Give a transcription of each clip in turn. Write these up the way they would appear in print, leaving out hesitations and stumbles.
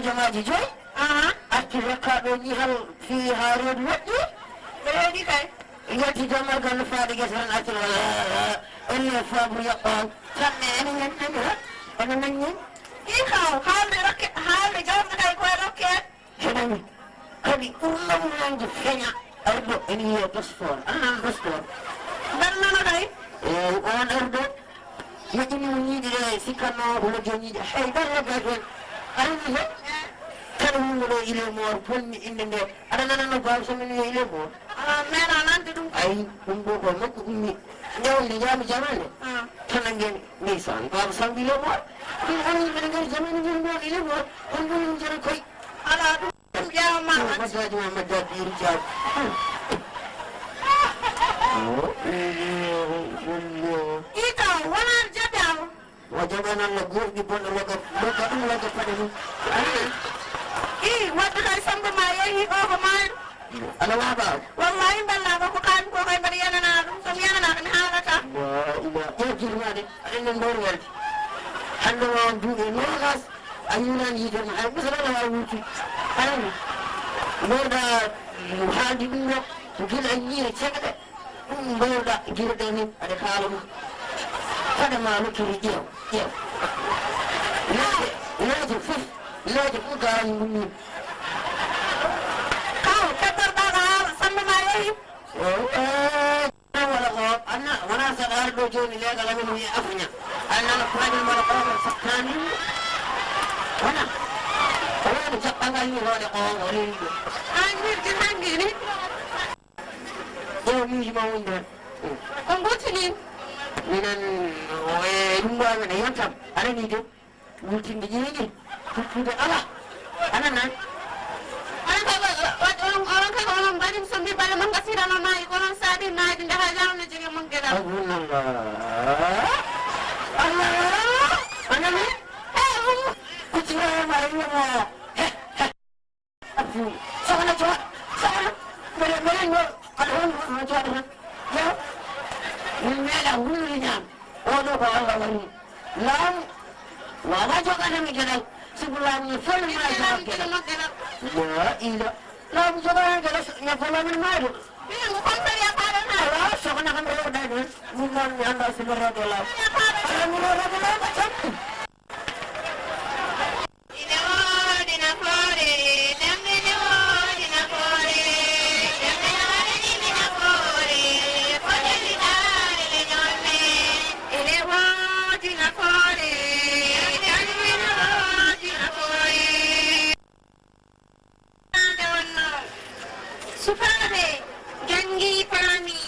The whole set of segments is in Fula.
jomaaji joyi arti rokkaɓe ni hal fi ha reedu moƴƴi ɓe heeɗi kay yetti jammargal no faaɗi gese tan arti elle faabu yaɓɓan tamme ene ñannani ha ene naññen i kaw haalde jawɗe kay koye rokkeen heɗami kadi ɗumɗam nande feeña arɗo ene wiye gosport annan gosport bernana kay on arɗo moƴƴinimo ñiiɗi ɗe sikkanno ko logge ñiiɗi hay darlogga toon arani he kala hunde ɗo ile moor polmi inde nde aɗa nanano baw somin wiye ile moor meeɗa nande ɗum ayi ɗum ɗo ko nokku ummi ñawde jaami jamande tan nanggen ndeysan baaba sambi ile moor ɗum on yimɓeɗe ngari jamane ngel ɗon ile moor on ɗum jara koye ala ɗum ƴewma maddaji ma maddaji iri jaw i kaw wonan jaɓam o jaɓanan no gurɗi bonɗo logga ɗum logga paɗe mum i wadde kay samba ma yeehi ɗo ko mayru aɗa waaɓa wallahi mballama ko kaani ko kay mbaɗa yanana ɗum somi yananaka mi haalata ƴewtirmade aɗenne mbawri welde hande o duuɓi nogas a yunani yiitema hay ɓusaɗaɗa wawi wuutu arani mbawɗa haaldi ɗum ɗo ko guila ñiire cekɗe ɗum mbawɗa guirɗe ni aɗa kaala ɗum haɗa ma lokkiri ƴeew leeje fof gawani ɗum kaw keddorɗaɗo haala samba ma yeehi wala ko anna wona saɗa ar ɗo joni leegal amen wiye afaña annana pañol maɗa qoɓe sakkani wona ko woni jaɓɓangal ni hoɗe on o rewi ɗo an wirdi nanggini ƴeew miiji ma woni ɗon ko guttini minen e ɗum ɗo amen e yontam arani de wultinde ƴeeñi tuttude ala ananan onon kay onon mbaɗi so mbi balla mon gasirano maayi konon saaɗi naadi nde ha jamne jogi mon gueɗal abunallah allah anani kuccirama wiyamo sohna sohna mbeɗen yo aɗa wonno jooɗo tan yew min meeɗa hullude ñaam oɗo ko allah wari laamu wawa jogatami gueɗal sibu laamu ne folma gueɗal mon gueɗal la ila laamu jogani gueɗal ne folamin maydo ɓiyengo compari a paɗana ala sohna kam rewɗa ɗon min noon mi anda simo rewde laamu ala mino rewde laamu tan ine woodi nafoore demde ne woodi nafoore demde ne waɗanimi nafoore fotelliɗaare leñol men ine woodi nafoore demde ne woodi nafoore ande wonno sukaaɓe jangi paami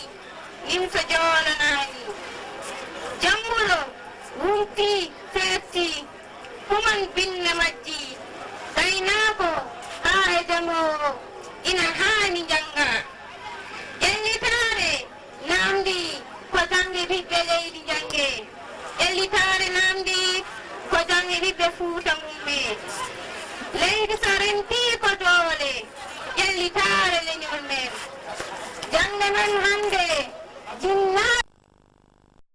limso joolanaani jammulo wumti feetti human binne majji gaynaako haa e demowo ina haani jannga ƴellitaare naamdi ko jange ɓiɓɓe leydi jange ƴellitaare naamdi ko jange ɓiɓɓe fuuta mumme leydi so rentii ko doole ƴellitaare leñol men jannde men hannde